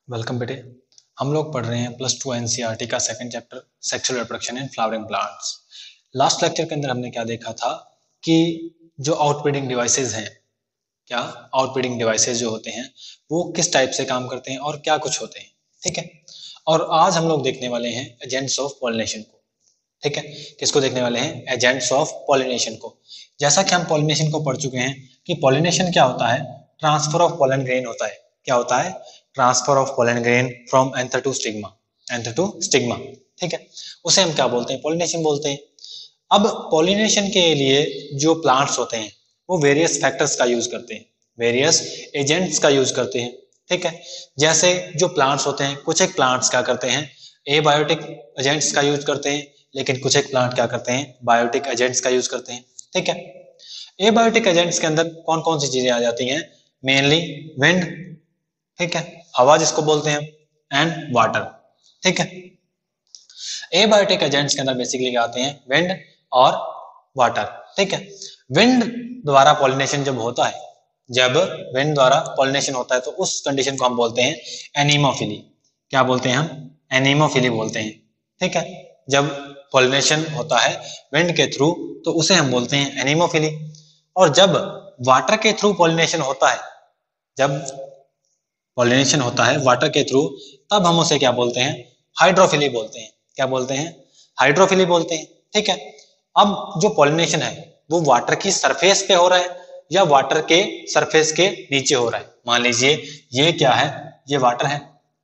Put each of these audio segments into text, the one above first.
Welcome बेटे। हम लोग पढ़ रहे हैं +2 एनसीईआरटी का second chapter sexual reproduction in flowering plants. Last lecture के अंदर हमने क्या देखा था कि जो आउटब्रीडिंग डिवाइसेस हैं, क्या आउटब्रीडिंग डिवाइसेस जो होते हैं वो किस टाइप से काम करते हैं और क्या कुछ होते हैं। ठीक है, और आज हम लोग देखने वाले हैं एजेंट्स ऑफ पॉलिनेशन को। ठीक है, किसको देखने वाले हैं? एजेंट्स ऑफ पॉलिनेशन को। जैसा कि हम पॉलिनेशन को पढ़ चुके हैं कि पॉलिनेशन क्या होता है, ट्रांसफर ऑफ पोलन ग्रेन होता है। क्या होता है? Transfer of pollen grain from anther to stigma, anther to stigma. ठीक है, उसे हम क्या बोलते हैं? पॉलिनेशन बोलते हैं। अब पॉलिनेशन के लिए जो प्लांट्स होते हैं वो वेरियस फैक्टर्स का यूज करते हैं, वेरियस एजेंट्स का यूज करते हैं। ठीक है, जैसे जो प्लांट्स होते हैं, कुछ एक प्लांट्स क्या करते हैं? एबायोटिक एजेंट्स का यूज करते हैं, लेकिन कुछ एक प्लांट क्या करते हैं? बायोटिक एजेंट्स का यूज करते हैं। ठीक है, एबायोटिक एजेंट्स के अंदर कौन कौन सी चीजें आ जाती हैं? मेनली विंड, ठीक है, हवा जिसको बोलते हैं, एंड वाटर। ठीक है, एबायोटिक एजेंट्स के अंदर बेसिकली क्या आते हैं? विंड और वाटर। ठीक है, विंड द्वारा पॉलिनेशन जब होता है, जब विंड द्वारा पॉलिनेशन होता है तो उस कंडीशन को हम बोलते हैं एनीमोफिली। क्या बोलते हैं हम? एनीमोफिली बोलते हैं। ठीक है, जब पॉलिनेशन होता है विंड के थ्रू तो उसे हम बोलते हैं एनीमोफिली। और जब वाटर के थ्रू पॉलिनेशन होता है, जब पॉलिनेशन होता है वाटर के थ्रू, तब हम उसे क्या बोलते हैं? हाइड्रोफिली बोलते हैं। क्या बोलते हैं? हाइड्रोफिली बोलते हैं। ठीक है, अब जो पॉलिनेशन है वो वाटर की सरफेस पे हो रहा है या वाटर के सरफेस के नीचे हो रहा है। मान लीजिए ये क्या है? ये वाटर है।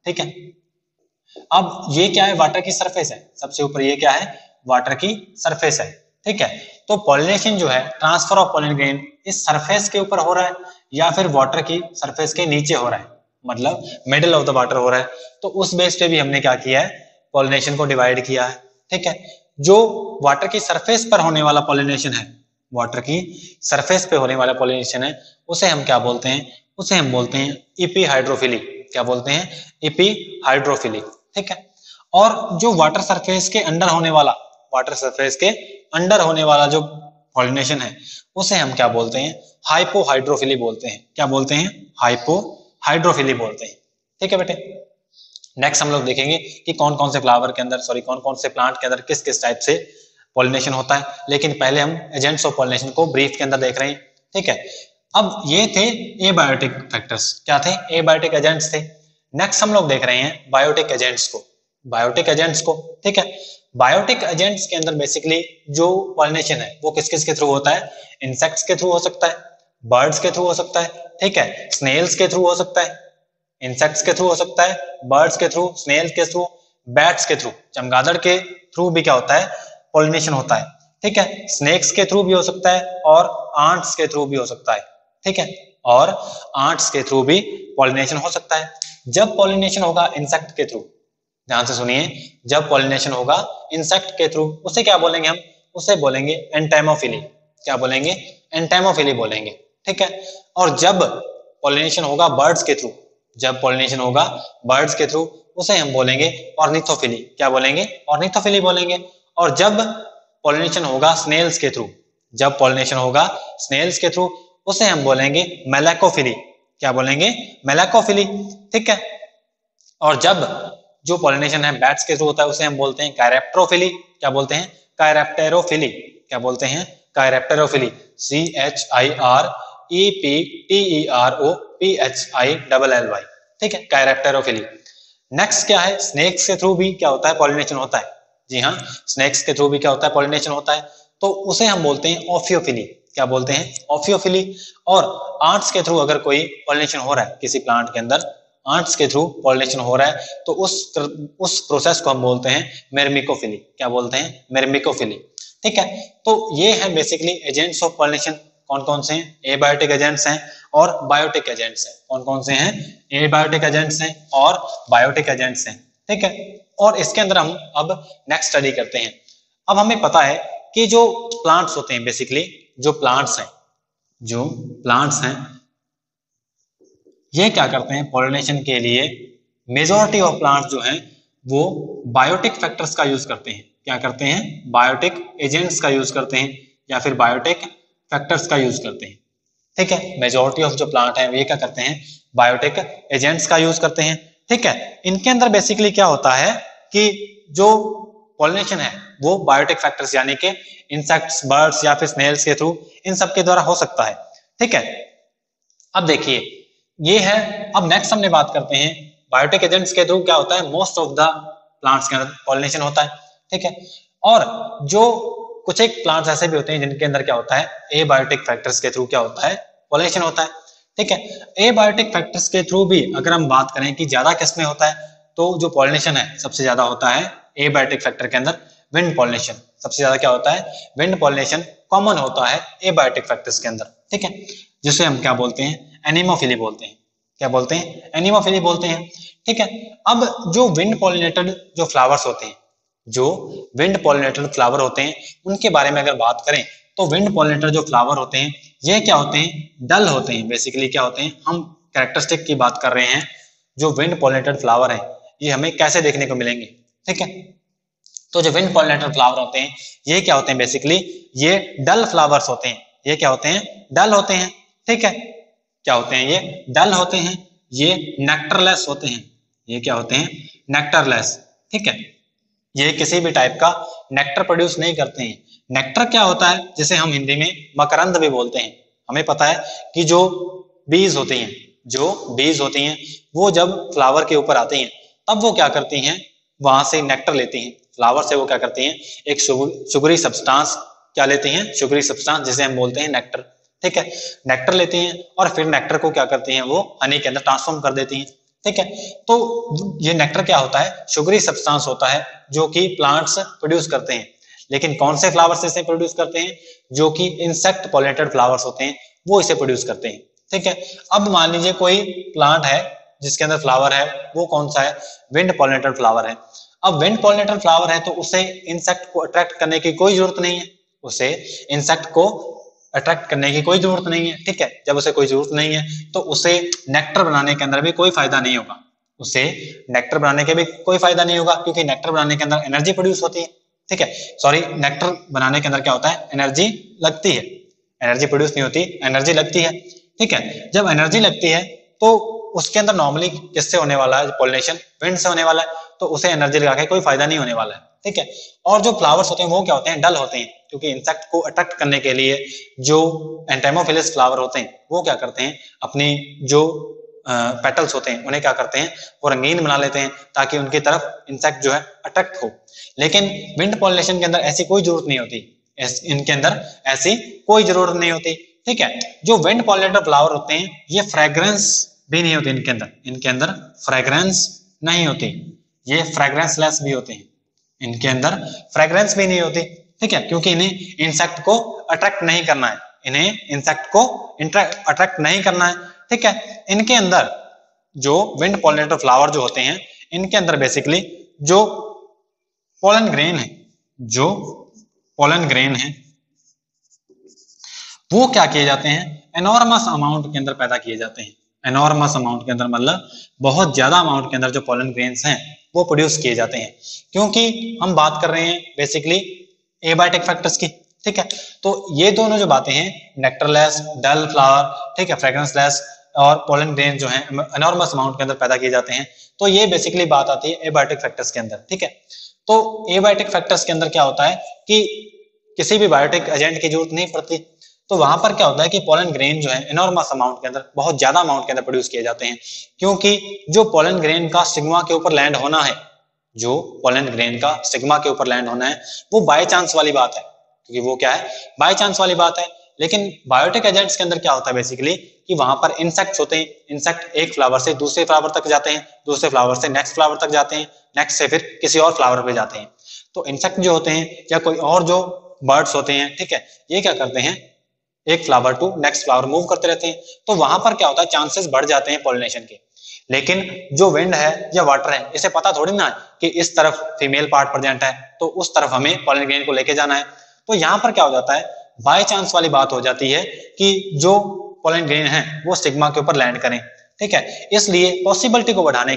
ठीक है, अब ये क्या है? वाटर की सरफेस है। सबसे ऊपर ये क्या है? वाटर की सरफेस है। ठीक है, तो पॉलिनेशन जो है, ट्रांसफर ऑफ पोलन ग्रेन इस सरफेस के ऊपर हो रहा है या फिर वाटर की सरफेस के नीचे हो रहा है, मतलब मिडल ऑफ द वाटर हो रहा है। तो उस बेस पे भी हमने क्या किया है? पॉलिनेशन को डिवाइड किया है। ठीक है, जो वाटर की सरफेस पर होने वाला पॉलिनेशन है, वाटर की सरफेस पे होने वाला पॉलिनेशन है, उसे हम क्या बोलते हैं? उसे हम बोलते हैं इपी हाइड्रोफिली। क्या बोलते हैं? EP hydrophily. ठीक है, और जो वाटर सरफेस के अंडर होने वाला, वाटर सरफेस के अंडर होने वाला जो पॉलिनेशन है उसे हम क्या बोलते हैं? हाइपोहाइड्रोफिली बोलते हैं। क्या बोलते हैं? हाइपोहाइड्रोफिली बोलते हैं। ठीक है बेटे, नेक्स्ट हम लोग देखेंगे कि कौन कौन से फ्लावर के अंदर, सॉरी, कौन कौन से प्लांट के अंदर किस किस टाइप से पॉलिनेशन होता है। लेकिन पहले हम एजेंट्स ऑफ पॉलिनेशन को ब्रीफ के अंदर देख रहे हैं। ठीक है, अब ये थे एबायोटिक फैक्टर्स। क्या थे? एबायोटिक एजेंट्स थे। नेक्स्ट हम लोग देख रहे हैं बायोटिक एजेंट्स को, बायोटिक एजेंट्स को। ठीक है, बायोटिक एजेंट्स के अंदर बेसिकली जो पॉलिनेशन है वो किस किस के थ्रू होता है? इंसेक्ट्स के थ्रू हो सकता है, बर्ड्स के थ्रू हो सकता है, ठीक है, स्नेल्स के थ्रू हो सकता है, इंसेक्ट्स के थ्रू हो सकता है, बर्ड्स के थ्रू, स्नेल्स के थ्रू, बैट्स के थ्रू, चमगादड़ के थ्रू भी क्या होता है? पॉलिनेशन होता है। ठीक है, स्नेक्स के थ्रू भी हो सकता है और आंट्स के थ्रू भी हो सकता है। ठीक है, और आंट्स के थ्रू भी पॉलिनेशन हो सकता है। जब पॉलिनेशन होगा इंसेक्ट के थ्रू, ध्यान से सुनिए, जब पॉलिनेशन होगा इंसेक्ट के थ्रू उसे क्या बोलेंगे हम? उसे बोलेंगे एंटाइमोफिली। क्या बोलेंगे? एंटाइमोफिली बोलेंगे। ठीक है, और जब पॉलिनेशन होगा बर्ड्स के थ्रू, जब पॉलिनेशन होगा बर्ड्स के थ्रू उसे हम बोलेंगे ऑर्निथोफिली। क्या बोलेंगे? ऑर्निथोफिली बोलेंगे। और जब पॉलिनेशन होगा स्नेल्स के थ्रू, जब पॉलिनेशन होगा स्नेल्स के थ्रू उसे हम बोलेंगे मेलाकोफिली। क्या बोलेंगे? मेलाकोफिली। ठीक है, और जब जो पॉलिनेशन है बैट्स के थ्रू होता है उसे हम बोलते हैं कायरेप्टरोफिली। क्या बोलते हैं? कायरेप्टेरोफिली। क्या बोलते हैं? कायरेप्टेरोफिली। CHIREPTEROPHILLY। ठीक है, कायरेप्टेरोफिली। नेक्स्ट क्या है? स्नेक्स के थ्रू भी क्या होता है? पॉलिनेशन होता है। जी हाँ, स्नेक्स के थ्रू भी क्या होता है? पॉलिनेशन होता है। तो उसे हम बोलते हैं ऑफियोफिली। क्या बोलते हैं? ऑफियोफिली। और आंट्स के थ्रू अगर कोई पॉलिनेशन हो रहा है किसी प्लांट के अंदर, आंट्स के थ्रू पॉलिनेशन हो रहा है तो उस प्रोसेस को हम बोलते हैं मेरमिकोफिली। क्या बोलते हैं? मेरमिकोफिली। ठीक है, तो ये है बेसिकली एजेंट्स ऑफ पॉलिनेशन। कौन कौन से हैं? एबायोटिक एजेंट्स हैं और बायोटिक एजेंट्स हैं। कौन कौन से हैं? एबायोटिक एजेंट्स हैं और बायोटिक एजेंट्स हैं। ठीक है, और इसके अंदर हम अब नेक्स्ट स्टडी करते हैं। अब हमें पता है कि जो प्लांट्स होते हैं, बेसिकली जो प्लांट्स हैं, जो प्लांट्स हैं ये क्या करते हैं? पॉलिनेशन के लिए मेजॉरिटी ऑफ प्लांट्स जो हैं वो बायोटिक फैक्टर्स का यूज करते हैं। क्या करते हैं? बायोटिक एजेंट्स का यूज करते हैं या फिर बायोटिक फैक्टर्स का यूज करते हैं। ठीक है, मेजॉरिटी ऑफ जो प्लांट है ये क्या करते हैं? बायोटिक एजेंट्स का यूज करते हैं। ठीक है, इनके अंदर बेसिकली क्या होता है कि जो पॉलिनेशन है वो बायोटिक फैक्टर्स यानी कि इंसेक्ट्स, बर्ड्स या फिर स्नेल्स के थ्रू इन सब के द्वारा हो सकता है। ठीक है, अब देखिए ये है। अब नेक्स्ट हमने बात करते हैं बायोटिक एजेंट्स के थ्रू क्या होता है, मोस्ट ऑफ द प्लांट्स के अंदर पॉलिनेशन होता है। ठीक है, और जो कुछ एक प्लांट्स ऐसे भी होते हैं जिनके अंदर क्या होता है, एबायोटिक फैक्टर्स के थ्रू क्या होता है, पॉलिनेशन होता है। ठीक है, एबायोटिक फैक्टर्स के थ्रू भी अगर हम बात करें कि ज्यादा किस में होता है, तो जो पॉलिनेशन है सबसे ज्यादा होता है एबायोटिक फैक्टर के अंदर विंड पॉलिनेशन। सबसे ज्यादा क्या होता है, विंड पॉलिनेशन कॉमन होता है एबायोटिक फैक्टर्स के अंदर। ठीक है, जिसे हम क्या बोलते हैं, एनिमोफिली बोलते हैं। क्या बोलते हैं, एनिमोफिली बोलते हैं। ठीक है, अब जो विंड पॉलिनेटेड जो फ्लावर्स होते हैं, जो विंड पॉलिनेटेड फ्लावर होते हैं, उनके बारे में अगर बात करें तो विंड पॉलिनेटेड जो फ्लावर होते हैं ये क्या होते हैं, डल होते हैं। बेसिकली क्या होते हैं, हम कैरेक्टरिस्टिक की बात कर रहे हैं। जो विंड पॉलिनेटेड फ्लावर है ये हमें कैसे देखने को मिलेंगे। ठीक है, तो जो विंड पॉलिनेटेड फ्लावर होते हैं ये क्या होते हैं, बेसिकली ये डल फ्लावर्स होते हैं। ये क्या होते हैं, डल होते हैं। ठीक है, क्या होते हैं, ये डल होते हैं, ये नेक्टरलेस होते हैं। ये क्या होते हैं, नेक्टरलेस। ठीक है, ये किसी भी टाइप का नेक्टर प्रोड्यूस नहीं करते हैं। नेक्टर क्या होता है, जिसे हम हिंदी में मकरंद भी बोलते हैं। हमें पता है कि जो बीज होती हैं, जो बीज होती हैं वो जब फ्लावर के ऊपर आती हैं तब वो क्या करती हैं, वहां से नेक्टर लेती हैं। फ्लावर से वो क्या करती हैं, एक शुगरी सब्सटेंस क्या लेती हैं, शुगरी सब्सटेंस जिसे हम बोलते हैं नेक्टर। ठीक है, नेक्टर लेती हैं और फिर नेक्टर को क्या करती हैं, वो हनी के अंदर ट्रांसफॉर्म कर देती हैं। ठीक है, तो ये नेक्टर क्या होता है, शुगरी सब्सटेंस होता है जो कि प्लांट्स प्रोड्यूस करते हैं। लेकिन कौन से फ्लावर्स इसे प्रोड्यूस करते हैं, जो कि इंसेक्ट पॉलिनेटेड फ्लावर्स होते हैं वो इसे प्रोड्यूस करते हैं। ठीक है, अब मान लीजिए कोई प्लांट है जिसके अंदर फ्लावर है, वो कौन सा है, विंड पॉलिनेटेड फ्लावर है। अब विंड पॉलिनेटेड फ्लावर है तो उसे इंसेक्ट को अट्रैक्ट करने की कोई जरूरत नहीं है, उसे इंसेक्ट को अट्रैक्ट करने की कोई जरूरत नहीं है। ठीक है, जब उसे कोई जरूरत नहीं है तो उसे नेक्टर बनाने के अंदर भी कोई फायदा नहीं होगा। उसे नेक्टर बनाने के भी कोई फायदा नहीं होगा क्योंकि नेक्टर बनाने के अंदर एनर्जी प्रोड्यूस होती है। ठीक है, सॉरी, नेक्टर बनाने के अंदर क्या होता है, एनर्जी लगती है। एनर्जी प्रोड्यूस नहीं होती, एनर्जी लगती है। ठीक है, जब एनर्जी लगती है तो उसके अंदर नॉर्मली किससे होने वाला है, पॉलिनेशन विंड से होने वाला है, तो उसे एनर्जी लगा के कोई फायदा नहीं होने वाला है। ठीक है, और जो फ्लावर्स होते हैं वो क्या होते हैं, डल होते हैं, क्योंकि इंसेक्ट को अट्रैक्ट करने के लिए जो एंटेमोफिलस फ्लावर होते हैं वो क्या करते हैं, अपनी जो पेटल्स होते हैं उन्हें क्या करते हैं, वो रंगीन बना लेते हैं ताकि उनकी तरफ इंसेक्ट जो है अट्रैक्ट हो। लेकिन विंड पॉलिनेशन के अंदर ऐसी कोई जरूरत नहीं होती, इनके अंदर ऐसी कोई जरूरत नहीं होती। ठीक है, जो विंड पॉलिनेटेड फ्लावर होते हैं ये फ्रेग्रेंस भी नहीं होती, इनके अंदर फ्रेग्रेंस नहीं होती, ये फ्रेग्रेंसलेस भी होते हैं, इनके अंदर फ्रेग्रेंस भी नहीं होती। ठीक है, क्योंकि इन्हें इंसेक्ट को अट्रैक्ट नहीं करना है, इन्हें इंसेक्ट को अट्रैक्ट नहीं करना है। ठीक है, इनके अंदर जो विंड पॉलिनेटेड फ्लावर जो होते हैं इनके अंदर बेसिकली जो पोलन ग्रेन है, जो पोलन ग्रेन है वो क्या किए जाते हैं, एनॉर्मस अमाउंट के अंदर पैदा किए जाते हैं। एनॉर्मस अमाउंट के अंदर मतलब बहुत ज्यादा अमाउंट के अंदर जो पोलन ग्रेन्स हैं वो प्रोड्यूस किए जाते हैं, क्योंकि हम बात कर रहे हैं बेसिकली एबायोटिक फैक्टर्स की। ठीक है, तो ये दोनों जो बातें हैं, नेक्टरलेस, डल फ्लावर, ठीक है, फ्रेग्रेंसलेस और पोलन ग्रेन जो है एनॉर्मस अमाउंट के अंदर पैदा किए जाते हैं, तो ये बेसिकली बात आती है एबायोटिक फैक्टर्स के अंदर। ठीक है, तो एबायोटिक फैक्टर्स के अंदर क्या होता है कि किसी भी बायोटिक एजेंट की जरूरत नहीं पड़ती, तो वहां पर क्या होता है कि पोलन ग्रेन जो है एनॉर्मस अमाउंट के अंदर, बहुत ज्यादा अमाउंट के अंदर प्रोड्यूस किए जाते हैं, क्योंकि जो पोलन ग्रेन का स्टिग्मा के ऊपर लैंड होना है, जो पोलन ग्रेन का स्टिग्मा के ऊपर लैंड होना है वो बाय चांस वाली बात है, क्योंकि वो क्या है, बाय चांस वाली बात है। लेकिन बायोटिक एजेंट्स के अंदर क्या होता है बेसिकली कि वहां पर इंसेक्ट्स होते हैं, इंसेक्ट एक फ्लावर से दूसरे फ्लावर तक जाते हैं, दूसरे फ्लावर से नेक्स्ट फ्लावर तक जाते हैं, नेक्स्ट से फिर किसी और फ्लावर पे जाते हैं। तो इंसेक्ट जो होते हैं या कोई और जो बर्ड्स होते हैं, ठीक है, ये क्या करते हैं, एक flower to next flower move करते रहते हैं, तो वहां पर क्या होता है, चांसेस बढ़ जाते हैं पॉलिनेशन के। लेकिन जो विंड है या वाटर है इसे पता थोड़ी ना कि इस तरफ फीमेल पार्ट प्रेजेंट है तो उस तरफ हमें पोलन ग्रेन को लेके जाना है। तो यहाँ पर क्या हो जाता है, बाय चांस वाली बात हो जाती है कि जो पोलन ग्रेन है वो स्टिग्मा के ऊपर लैंड करें। ठीक है, इसलिए पॉसिबिलिटी को बढ़ाने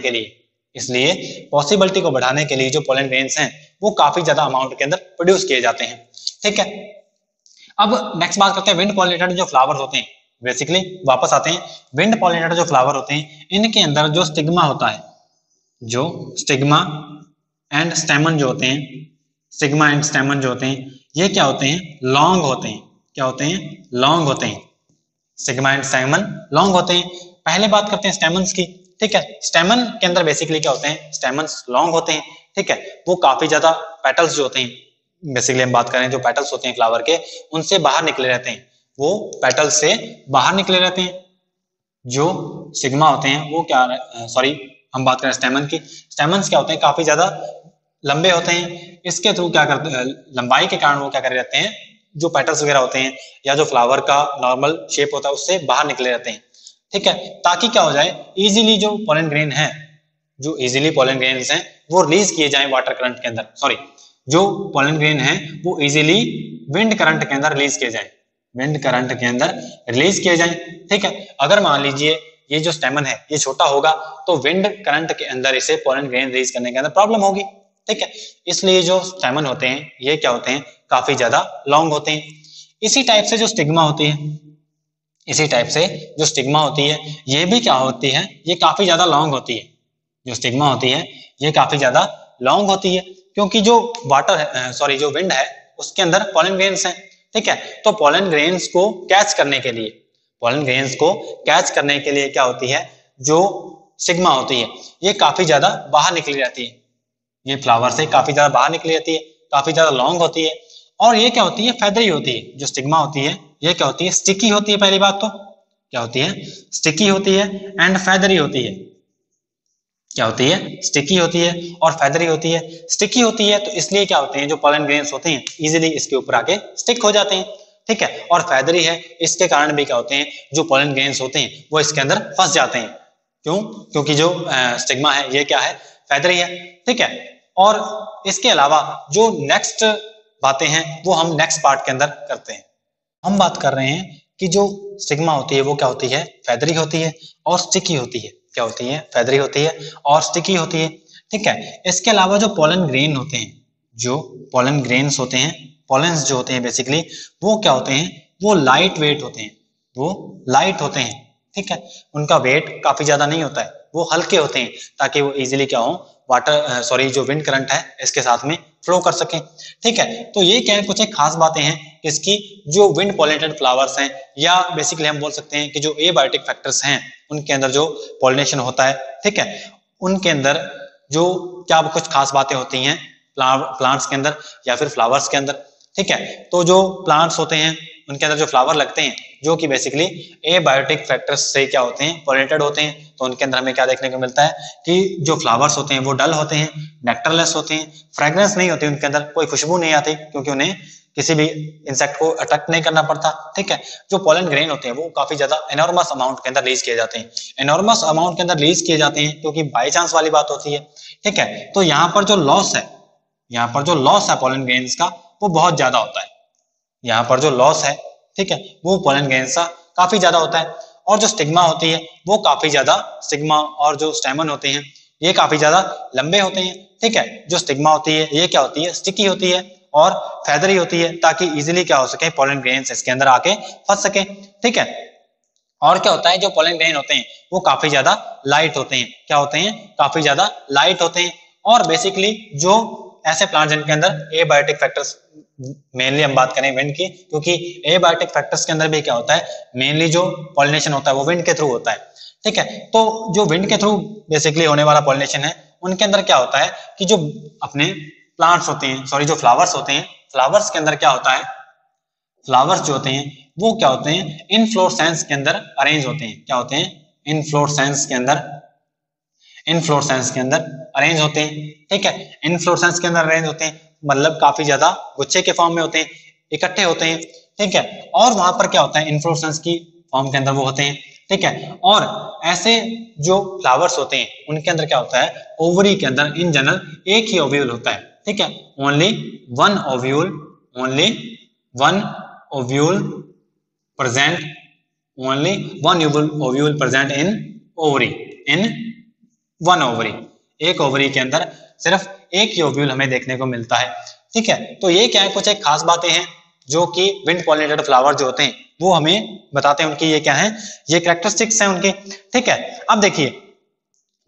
के लिए, जो पोलन ग्रेन्स हैं वो काफी ज्यादा अमाउंट के अंदर प्रोड्यूस किए जाते हैं। ठीक है, अब नेक्स्ट बात करते हैं विंड पॉलिनेटेड जो फ्लावर होते हैं। बेसिकली वापस आते हैं, विंड पॉलिनेटेड जो फ्लावर होते हैं इनके अंदर जो स्टिग्मा होता है, जो स्टिग्मा एंड स्टेमन जो होते हैं, स्टिग्मा एंड स्टेमन जो होते हैं, ये क्या होते हैं, लॉन्ग होते हैं। क्या होते हैं, लॉन्ग होते हैं। स्टिग्मा एंड स्टेमन लॉन्ग होते हैं। पहले बात करते हैं स्टेमन्स की। ठीक है, स्टेमन के अंदर बेसिकली क्या होते हैं, स्टेमन्स लॉन्ग होते हैं। ठीक है, वो काफी ज्यादा पेटल्स जो होते हैं, बेसिकली हम बात करें जो पेटल्स होते हैं फ्लावर के, उनसे बाहर निकले रहते हैं, वो पेटल्स से बाहर निकले रहते हैं। जो सिग्मा होते हैं वो क्या, सॉरी हम बात करें स्टेमन की, स्टेमन्स क्या होते हैं, काफी ज्यादा लंबे होते हैं। इसके थ्रू क्या करते हैं, लंबाई के कारण वो क्या कर रहते हैं, जो पेटल्स वगैरह होते हैं या जो फ्लावर का नॉर्मल शेप होता है उससे बाहर निकले रहते हैं। ठीक है, ताकि क्या हो जाए, इजीली जो पोलन ग्रेन है, जो इजीली पोलन ग्रेन्स हैं वो रिलीज किए जाएं वाटर करंट के अंदर, सॉरी जो पोलन ग्रेन है वो इजीली विंड करंट के अंदर रिलीज किए जाएं, विंड करंट के अंदर रिलीज किए जाएं। ठीक है, अगर मान लीजिए ये जो स्टेमन है ये छोटा होगा तो विंड करंट के अंदर इसे पोलन ग्रेन रिलीज करने के अंदर प्रॉब्लम होगी। ठीक है, इसलिए जो स्टेमन होते हैं ये क्या होते हैं, काफी ज्यादा लॉन्ग होते हैं। इसी टाइप से जो स्टिग्मा होती है, इसी टाइप से जो स्टिग्मा होती है ये भी क्या होती है, ये काफी ज्यादा लॉन्ग होती है। जो स्टिग्मा होती है ये काफी ज्यादा लॉन्ग होती है, क्योंकि जो वाटर है, सॉरी जो विंड है उसके अंदर पोलन ग्रेन्स हैं। ठीक है, तो पोलन ग्रेन्स को कैच करने के लिए, पोलन ग्रेन्स को कैच करने के लिए क्या होती है, जो सिग्मा होती है ये काफी ज्यादा बाहर निकली रहती है, ये फ्लावर से काफी ज्यादा बाहर निकली रहती है, काफी ज्यादा लॉन्ग होती है। और ये क्या होती है, फेदरी होती है। जो स्टिग्मा होती है ये क्या होती है, स्टिकी होती है। पहली बात तो क्या होती है, स्टिकी होती है एंड फेदरी होती है। क्या होती है, स्टिकी होती है और फेदरी होती है। स्टिकी होती है तो इसलिए क्या होते हैं, जो पोलन ग्रेन्स होते हैं इजीली इसके ऊपर आके स्टिक हो जाते हैं। ठीक है, और फेदरी है इसके कारण भी क्या होते हैं, जो पोलन ग्रेन्स होते हैं वो इसके अंदर फंस जाते हैं। क्यों, क्योंकि जो स्टिग्मा है ये क्या है, फेदरी है। ठीक है, और इसके अलावा जो नेक्स्ट बातें हैं वो हम नेक्स्ट पार्ट के अंदर करते हैं। हम बात कर रहे हैं कि जो स्टिग्मा होती है वो क्या होती है, फेदरी होती है और स्टिकी होती है। क्या होती है, फेदरी होती है और स्टिकी होती है। ठीक है, इसके अलावा जो पोलन ग्रेन होते हैं, जो पोलन ग्रेन्स होते हैं, पोलन्स जो होते हैं बेसिकली वो क्या होते हैं, वो लाइट वेट होते हैं, वो लाइट होते हैं। ठीक है, उनका वेट काफी ज्यादा नहीं होता है, वो हल्के होते हैं ताकि वो इजीली क्या हो, वाटर सॉरी जो विंड करंट है इसके साथ में फ्लो कर सके। ठीक है, तो ये क्या है, कुछ एक खास बातें हैं इसकी, जो विंड पॉलिनेटेड फ्लावर्स हैं, या बेसिकली हम बोल सकते हैं कि जो एबायोटिक फैक्टर्स हैं उनके अंदर जो पॉलिनेशन होता है, ठीक है, उनके अंदर जो क्या कुछ खास बातें होती हैं प्लांट्स के अंदर या फिर फ्लावर्स के अंदर। ठीक है, तो जो प्लांट्स होते हैं उनके अंदर जो फ्लावर लगते हैं जो कि बेसिकली एबायोटिक फैक्टर्स से क्या होते हैं, पॉलिनेटेड होते हैं, तो उनके अंदर हमें क्या देखने को मिलता है कि जो फ्लावर्स होते हैं वो डल होते हैं, नेक्टरलेस होते हैं, फ्रेग्रेंस नहीं होती उनके अंदर, कोई खुशबू नहीं आती क्योंकि उन्हें किसी भी इंसेक्ट को अटैक नहीं करना पड़ता। ठीक है, जो पोलन ग्रेन होते हैं वो काफी ज्यादा एनॉर्मस अमाउंट के अंदर रिलीज किए जाते हैं, एनॉर्मस अमाउंट के अंदर रिलीज किए जाते हैं क्योंकि बाई चांस वाली बात होती है। ठीक है, तो यहाँ पर जो लॉस है, यहाँ पर जो लॉस है पोलन ग्रेन्स का वो बहुत ज्यादा होता है, यहाँ पर जो लॉस है, ठीक है, वो पोलन ग्रेन्स का काफी ज्यादा होता है। और जो स्टिग्मा होती है वो काफी ज्यादा, स्टिग्मा और जो स्टेमन होते हैं ये काफी ज्यादा लंबे होते हैं। ठीक है, जो स्टिग्मा होती है ये क्या होती है, स्टिकी होती है और फेदरी होती है ताकि इजीली क्या हो सके, पोलन ग्रेन्स इसके अंदर आके फंस सके। ठीक है, और क्या होता है, जो पोलन ग्रेन होते हैं वो काफी ज्यादा लाइट होते हैं। क्या होते हैं, काफी ज्यादा लाइट होते हैं। और बेसिकली जो ऐसे प्लांट जिनके अंदर एबायोटिक फैक्टर्स, मेनली हम बात करें विंड की, क्योंकि एबायोटिक फैक्टर्स के अंदर भी क्या होता है, मेनली जो पॉलिनेशन होता है वो विंड के थ्रू होता है। ठीक है, तो जो विंड के थ्रू बेसिकली होने वाला पॉलिनेशन है उनके अंदर क्या होता है कि जो अपने प्लांट्स होते हैं, सॉरी जो फ्लावर्स होते हैं, फ्लावर्स के अंदर क्या होता है, फ्लावर्स जो होते हैं वो क्या होते हैं, इनफ्लोरेसेंस के अंदर अरेंज होते हैं। क्या होते हैं, इनफ्लोरेसेंस के अंदर, इनफ्लोरेसेंस के अंदर अरेंज होते हैं। ठीक है, इनफ्लोरेसेंस के अंदर अरेंज होते हैं मतलब काफी ज्यादा गुच्छे के फॉर्म में होते हैं, इकट्ठे होते हैं। ठीक है, और वहां पर क्या होता है, इनफ्लोरेसेंस की फॉर्म के अंदर वो होते हैं। ठीक है, और ऐसे जो फ्लावर्स होते हैं उनके अंदर क्या होता है, ओवरी के अंदर इन जनरल एक ही ओव्यूल होता है। ठीक है, only one ovule, only one ovule present, only one ovule present in ovary, in one ovary, एक ओवरी के अंदर सिर्फ एक ही ओव्यूल हमें देखने को मिलता है। ठीक है, तो ये क्या है, कुछ एक खास बातें हैं जो कि विंड पॉलिनेटेड फ्लावर जो होते हैं वो हमें बताते हैं, उनकी ये क्या है, ये कैरेक्टरिस्टिक्स हैं उनके। ठीक है, अब देखिए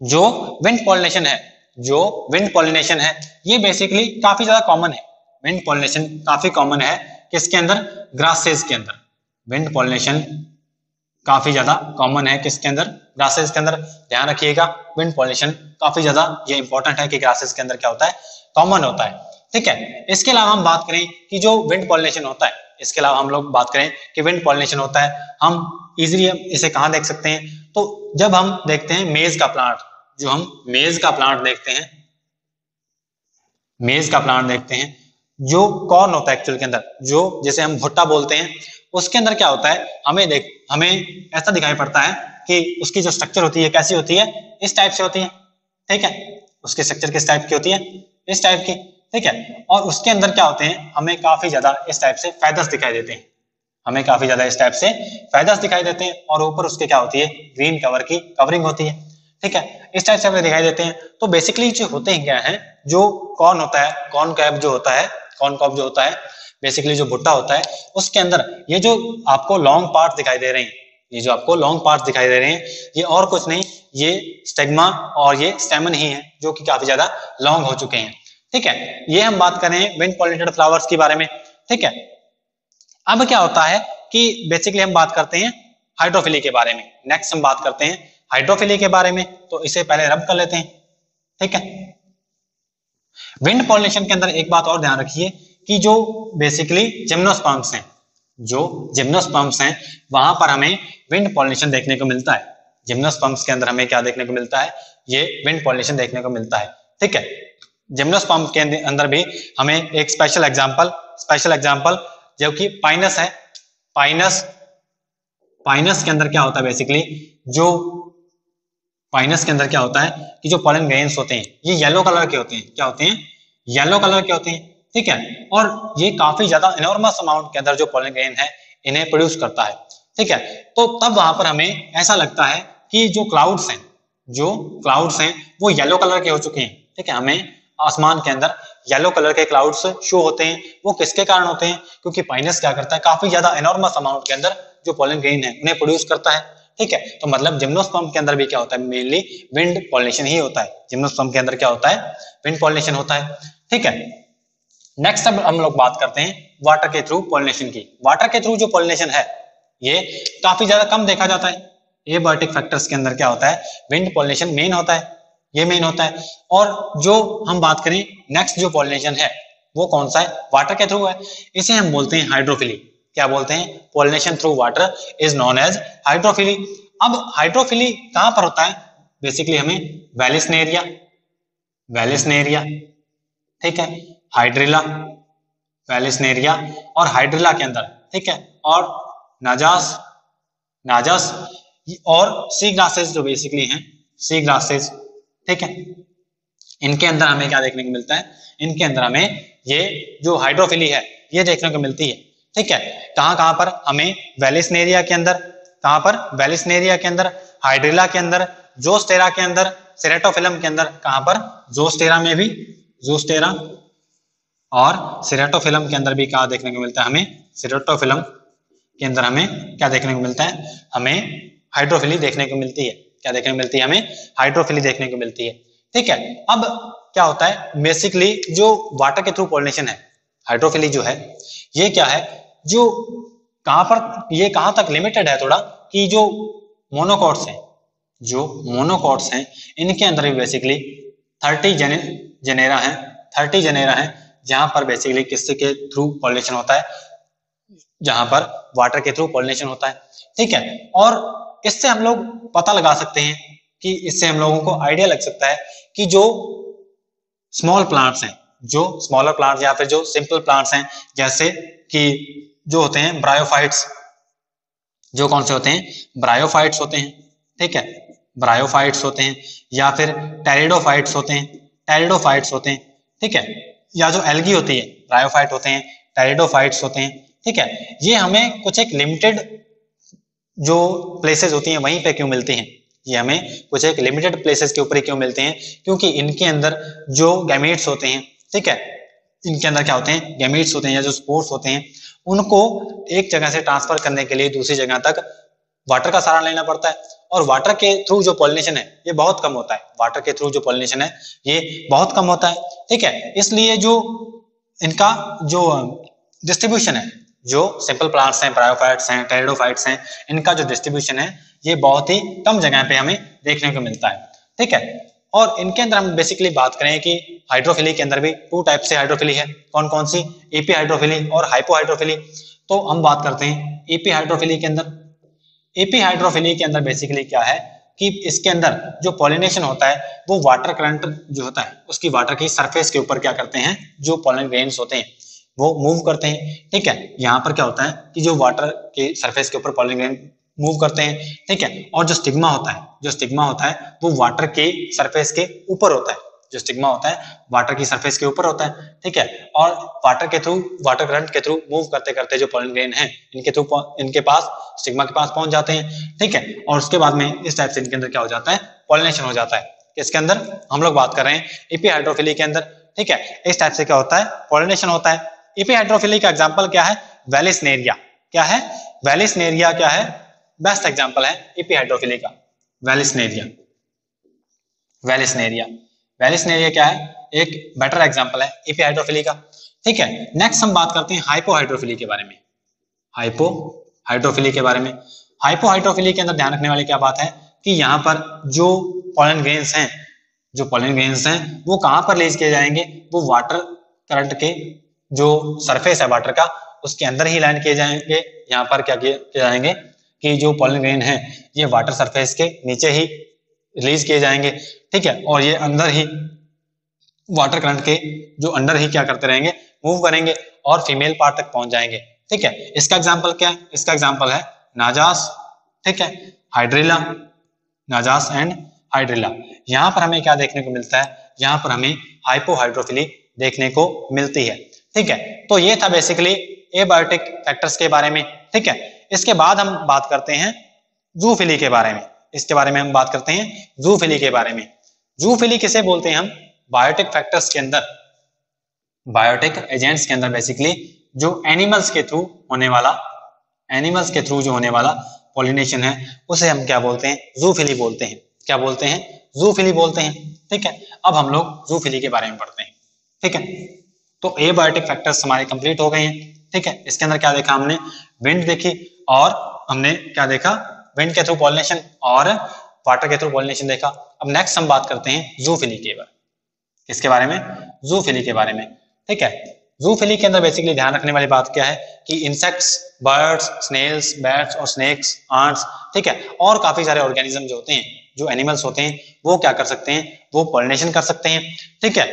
जो विंड पॉलिनेशन है, जो विंड पॉलिनेशन है ये बेसिकली काफी ज्यादा कॉमन है। विंड पॉलिनेशन काफी कॉमन है किसके अंदर? ग्रासेस के अंदर। विंड पॉलिनेशन काफी ज्यादा कॉमन है किसके अंदर? ग्रासेस के अंदर। ध्यान रखिएगा, विंड पॉलिनेशन काफी ज्यादा ये इंपॉर्टेंट है कि ग्रासेस के अंदर क्या होता है? कॉमन होता है। ठीक है, इसके अलावा हम बात करें कि जो विंड पॉलिनेशन होता है, इसके अलावा हम लोग बात करें कि विंड पॉलिनेशन होता है, हम इजीली इसे कहां देख सकते हैं? तो जब हम देखते हैं मेज का प्लांट, जो हम मेज का प्लांट देखते हैं, मेज का प्लांट देखते हैं, जो कॉर्न होता है एक्चुअल के अंदर, जो जिसे हम भुट्टा बोलते हैं, उसके अंदर क्या होता है? हमें ऐसा दिखाई पड़ता है कि उसकी जो स्ट्रक्चर होती है कैसी होती है? इस टाइप से होती है। ठीक है, उसकी स्ट्रक्चर किस टाइप की होती है? इस टाइप की। ठीक है, और उसके अंदर क्या होते हैं? हमें काफी ज्यादा इस टाइप से फेदर्स दिखाई देते हैं, हमें काफी ज्यादा इस टाइप से फेदर्स दिखाई देते हैं, और ऊपर उसके क्या होती है? ग्रीन कवर की कवरिंग होती है। ठीक है, इस टाइप से हमें दिखाई देते हैं। तो बेसिकली जो होते हैं क्या है, जो कॉर्न होता है, कॉर्न कैप जो होता है, कॉर्न कॉप जो होता है, बेसिकली जो भुट्टा होता है, उसके अंदर ये जो आपको लॉन्ग पार्ट दिखाई दे रहे हैं, ये जो आपको लॉन्ग पार्ट दिखाई दे रहे हैं, ये और कुछ नहीं, ये स्टेग्मा और ये स्टेमन ही है, जो कि काफी ज्यादा लॉन्ग हो चुके हैं। ठीक है, ये हम बात कर रहे हैं विंड पॉलिनेटेड फ्लावर्स के बारे में। ठीक है, अब क्या होता है कि बेसिकली हम बात करते हैं हाइड्रोफिली के बारे में। नेक्स्ट हम बात करते हैं हाइड्रोफिली के बारे में, तो इसे पहले रब कर लेते हैं। ठीक है, विंड पॉलिनेशन के अंदर एक बात और ध्यान रखिए कि जो बेसिकली जिम्नोस्पर्म्स हैं, जो जिम्नोस्पर्म्स हैं, वहां पर हमें विंड पॉलिनेशन देखने को मिलता है। जिम्नोस्पर्म्स के अंदर हमें क्या देखने को मिलता है? ये विंड पॉलिनेशन देखने को मिलता है। ठीक है, जिम्नोस्पर्म के अंदर भी हमें एक स्पेशल एग्जांपल जो कि पाइनस है। पाइनस के अंदर क्या होता है? बेसिकली जो पाइनस के अंदर क्या होता है कि जो पॉलन ग्रेन्स होते हैं ये येलो कलर के होते हैं। क्या होते हैं? येलो कलर के होते हैं। ठीक है, और ये काफी ज्यादा इनॉर्मस अमाउंट के अंदर जो पॉलन ग्रेन है इन्हें प्रोड्यूस करता है। ठीक है, तो तब वहां पर हमें ऐसा लगता है कि जो क्लाउड्स हैं वो येलो कलर के हो चुके हैं। ठीक है, हमें आसमान के अंदर येलो कलर के क्लाउड्स शो होते हैं। वो किसके कारण होते हैं? क्योंकि पाइनस क्या करता है? काफी ज्यादा इनॉर्मस अमाउंट के अंदर जो पॉलन ग्रेन है उन्हें प्रोड्यूस करता है। ठीक है, तो मतलब जिम्नोस्पर्म के अंदर भी क्या होता है? मेनली विंड पॉलिनेशन ही होता है। जिम्नोस्पर्म के अंदर क्या होता है? विंड पॉलिनेशन होता है। ठीक है, नेक्स्ट अब हम लोग बात करते हैं वाटर के थ्रू पॉलिनेशन की। वाटर के थ्रू जो पॉलिनेशन है ये काफी ज्यादा कम देखा जाता है। एबायोटिक फैक्टर्स के अंदर क्या होता है? विंड पॉलिनेशन मेन होता है, ये मेन होता है। और जो हम बात करें नेक्स्ट जो पॉलिनेशन है वो कौन सा है? वाटर के थ्रू है। इसे हम बोलते हैं हाइड्रोफिली। क्या बोलते हैं? Pollination through water is known as hydrophily. अब हाइड्रोफिली कहां पर होता है? बेसिकली हमें वेलिसनेरिया, ठीक है, हाइड्रिला, वेलिसनेरिया और हाइड्रिला के अंदर, ठीक है, और नाजास और सी ग्रासेस जो बेसिकली हैं, सी ग्रासेस, ठीक है, इनके अंदर हमें क्या देखने को मिलता है? इनके अंदर हमें ये जो हाइड्रोफिली है ये देखने को मिलती है। ठीक है, कहां पर? हमें वेलिसनेरिया के अंदर, कहां पर? वेलिसनेरिया के अंदर, हाइड्रिला के अंदर, जोस्टेरा के अंदर, सेरेटोफिलम के अंदर। कहां पर? जोस्टेरा में भी, जोस्टेरा और सेरेटोफिलम के अंदर भी क्या देखने को मिलता है हमें? सेरेटोफिलम के अंदर हमें क्या देखने को मिलता है? हमें हाइड्रोफिली देखने को मिलती है। क्या देखने को मिलती है? हमें हाइड्रोफिली देखने को मिलती है। ठीक है, अब क्या होता है? बेसिकली जो वाटर के थ्रू पॉलिनेशन है, हाइड्रोफिली जो है ये क्या है? जो कहां पर, ये कहां तक लिमिटेड है थोड़ा, कि जो मोनोकॉट्स हैं, जो मोनोकॉट्स हैं इनके अंदर भी बेसिकली 30 जेनेरा हैं, 30 जेनेरा हैं, जहां पर बेसिकली किससे के थ्रू पॉलिनेशन होता है? जहां पर वाटर के थ्रू पॉलिनेशन होता है। ठीक है, और इससे हम लोग पता लगा सकते हैं कि इससे हम लोगों को आइडिया लग सकता है कि जो स्मॉल प्लांट्स हैं, जो स्मॉलर प्लांट्स या फिर जो सिंपल प्लांट्स हैं, जैसे कि जो होते हैं ब्रायोफाइट्स, जो कौन से होते हैं? ब्रायोफाइट्स होते हैं। ठीक है, ब्रायोफाइट्स होते हैं, या फिर टेरिडोफाइट्स होते हैं, टेरिडोफाइट्स होते हैं। ठीक है, या जो एल्गी होती है, ब्रायोफाइट होते हैं, टेरिडोफाइट्स होते हैं। ठीक है, ये हमें कुछ एक लिमिटेड जो प्लेसेस होती हैं वहीं पे क्यों मिलती हैं? ये हमें कुछ एक लिमिटेड प्लेसेस के ऊपर क्यों मिलते हैं? क्योंकि इनके अंदर जो गैमेट्स होते हैं, ठीक है, इनके अंदर क्या होते हैं? गैमेट्स होते हैं, या जो स्पोर्स होते हैं, उनको एक जगह से ट्रांसफर करने के लिए दूसरी जगह तक वाटर का सहारा लेना पड़ता है, और वाटर के थ्रू जो पॉलिनेशन है ये बहुत कम होता है, वाटर के थ्रू जो पॉलिनेशन है ये बहुत कम होता है, ठीक है। इसलिए जो इनका जो डिस्ट्रीब्यूशन है, जो सिंपल प्लांट्स हैं, ब्रायोफाइट्स हैं, टेरिडोफाइट्स हैं, इनका जो डिस्ट्रीब्यूशन है ये बहुत ही कम जगह पे हमें देखने को मिलता है, ठीक है। और इनके अंदर हम बेसिकली बात करें कि हाइड्रोफिली के अंदर भी 2 टाइप से हाइड्रोफिली है, कौन कौन सी, एपी हाइड्रोफिली और हाइपो हाइड्रोफिली। तो हम बात करते हैं एपी हाइड्रोफिली के अंदर। एपी हाइड्रोफिली के अंदर बेसिकली क्या है कि इसके अंदर जो पॉलिनेशन होता है वो वाटर करंट जो होता है उसकी वाटर की सरफेस के ऊपर क्या करते हैं, जो पॉलन ग्रेन्स होते हैं वो मूव करते हैं, ठीक है। यहाँ पर क्या होता है कि जो वाटर के सरफेस के ऊपर पॉलन ग्रेन मूव करते हैं, ठीक है। और जो स्टिग्मा होता है, जो स्टिग्मा होता है वो वाटर के सरफेस के ऊपर होता है, जो स्टिग्मा होता है वाटर की सरफेस के ऊपर होता है, ठीक है। और वाटर के थ्रू, वाटर करंट के थ्रू मूव करते करते जो पॉलन ग्रेन है इनके थ्रू, इनके पास, स्टिग्मा के पास पहुंच जाते हैं, ठीक है। और उसके बाद में इस टाइप से इनके अंदर क्या हो जाता है, पॉलिनेशन हो जाता है। इसके अंदर हम लोग बात कर रहे हैं एपी हाइड्रोफिली के अंदर, ठीक है। इस टाइप से क्या होता है, पॉलिनेशन होता है। एपी हाइड्रोफिली का एग्जांपल क्या है, वेलिसनेरिया। क्या है, वेलिसनेरिया क्या है, बेस्ट एग्जांपल है एपी हाइड्रोफिली का, वेलिसनेरिया। वेलिसनेरिया, वेलिसनेरिया क्या है, एक बेटर एग्जांपल है एपी हाइड्रोफिली का, ठीक है। नेक्स्ट हम बात करते हैं हाइपो हाइड्रोफिली के बारे में। हाइपो हाइड्रोफिली के बारे में, हाइपो हाइड्रोफिली के अंदर ध्यान रखने वाली क्या बात है कि यहाँ पर जो पॉलन ग्रेन्स हैं, जो पॉलन ग्रेन्स हैं वो कहां पर रिलीज किए जाएंगे, वो वाटर करंट के जो सरफेस है वाटर का उसके अंदर ही लैंड किए जाएंगे। यहाँ पर क्या किए जाएंगे कि जो पॉलन ग्रेन है ये वाटर सरफेस के नीचे ही रिलीज किए जाएंगे, ठीक है। और ये अंदर ही वाटर करंट के जो अंदर ही क्या करते रहेंगे, मूव करेंगे और फीमेल पार्ट तक पहुंच जाएंगे, ठीक है। इसका एग्जांपल क्या है, इसका एग्जांपल है नाजास, ठीक है, हाइड्रिला, नाजास एंड हाइड्रिला। यहाँ पर हमें क्या देखने को मिलता है, यहाँ पर हमें हाइपो हाइड्रोफिली देखने को मिलती है, ठीक है। तो ये था बेसिकली एबायोटिक फैक्टर्स के बारे में, ठीक है। इसके बाद हम बात करते हैं जूफिली के बारे में, इसके बारे में हम बात करते हैं जूफिली के बारे में। जूफिली किसे बोलते हैं हम, बायोटिक फैक्टर्स के अंदर, बायोटिक एजेंट्स के अंदर बेसिकली जो एनिमल्स के थ्रू होने वाला, एनिमल्स के थ्रू जो होने वाला पॉलिनेशन है उसे हम क्या बोलते हैं, जूफिली बोलते हैं। क्या बोलते हैं, जूफिली बोलते हैं, ठीक है। अब हम लोग जूफिली के बारे में पढ़ते हैं, ठीक है। तो एबायोटिक फैक्टर्स हमारे कंप्लीट हो गए हैं, ठीक है। इसके अंदर क्या देखा हमने, विंड देखी, और हमने क्या देखा, विंड के थ्रू पॉलिनेशन और वाटर के थ्रू पॉलिनेशन देखा। अब नेक्स्ट हम बात करते हैं जूफिली के बारे में, किसके बारे में, जूफिली के बारे में, ठीक है। जूफिली के अंदर बेसिकली ध्यान रखने वाली बात क्या है कि इंसेक्ट्स, बर्ड्स, स्नेल्स, बैट्स और स्नेक्स, आंट्स, ठीक है, और काफी सारे ऑर्गेनिज्म जो होते हैं, जो एनिमल्स होते हैं वो क्या कर सकते हैं, वो पॉलिनेशन कर सकते हैं, ठीक है।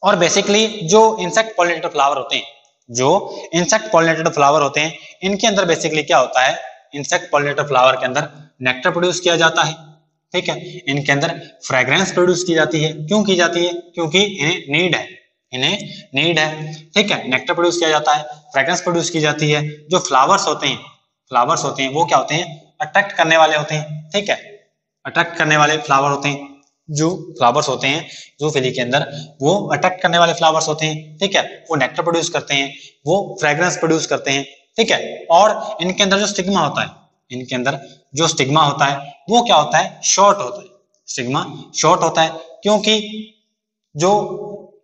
और बेसिकली जो इंसेक्ट पॉलिनेटेड फ्लावर होते हैं, जो इंसेक्ट पॉलिनेटेड फ्लावर होते हैं, इनके अंदर बेसिकली क्या होता है, इंसेक्ट पॉलिनेटेड फ्लावर के अंदर नेक्टर प्रोड्यूस किया जाता है, ठीक है। इनके अंदर फ्रेग्रेंस प्रोड्यूस की जाती है, क्यों की जाती है, क्योंकि इन्हें नीड है, इन्हें नीड है, ठीक है। नेक्टर प्रोड्यूस किया जाता है, फ्रेग्रेंस प्रोड्यूस की जाती है। जो फ्लावर्स होते हैं, फ्लावर्स होते हैं वो क्या होते हैं, अट्रैक्ट करने वाले होते हैं, ठीक है, अट्रैक्ट करने वाले फ्लावर होते हैं। जो फ्लावर्स होते हैं जूफिली के अंदर वो अट्रैक्ट करने वाले फ्लावर्स होते हैं, ठीक है। वो नेक्टर प्रोड्यूस करते हैं, वो फ्रेग्रेंस प्रोड्यूस करते हैं, ठीक है। और इनके अंदर जो स्टिग्मा होता है, इनके अंदर जो स्टिग्मा होता है वो क्या होता है, शॉर्ट होता है, स्टिग्मा शॉर्ट होता है, क्योंकि जो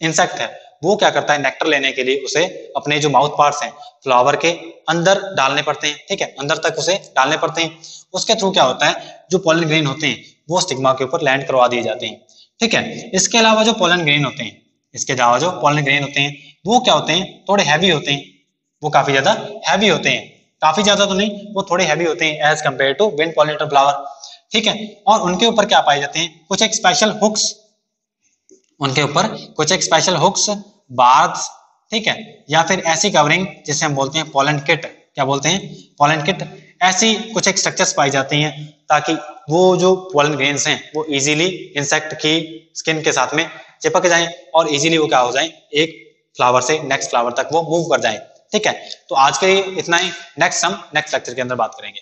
इंसेक्ट है वो क्या करता है, नेक्टर लेने के लिए उसे अपने जो माउथ पार्ट्स हैं फ्लावर के अंदर डालने पड़ते हैं, ठीक है, अंदर तक उसे डालने पड़ते हैं। उसके थ्रू क्या होता है, जो पोलन ग्रेन होते हैं वो स्टिग्मा के ऊपर लैंड करवा दिए जाते हैं, ठीक है। इसके अलावा जो पोलन ग्रेन होते हैं, इसके अलावा जो पोलन ग्रेन होते हैं वो क्या होते हैं, थोड़े हैवी होते हैं, वो काफी ज्यादा हैवी होते हैं, काफी ज्यादा तो नहीं, वो थोड़े हैवी होते हैं as compare to wind pollinated flower, ठीक है। और उनके ऊपर क्या पाए जाते हैं, कुछ एक स्पेशल हुक्स, उनके ऊपर कुछ एक स्पेशल हुक्स, बार्ब्स, ठीक है, या फिर ऐसी कवरिंग जिसे हम बोलते हैं पोलन किट। क्या बोलते हैं, पोलन किट। ऐसी कुछ एक स्ट्रक्चर्स पाई जाती हैं ताकि वो जो पोलन ग्रेन्स हैं वो इजीली इंसेक्ट की स्किन के साथ में चिपक जाएं और इजीली वो क्या हो जाएं, एक फ्लावर से नेक्स्ट फ्लावर तक वो मूव कर जाएं, ठीक है। तो आज के लिए इतना ही, नेक्स्ट हम नेक्स्ट लेक्चर के अंदर बात करेंगे।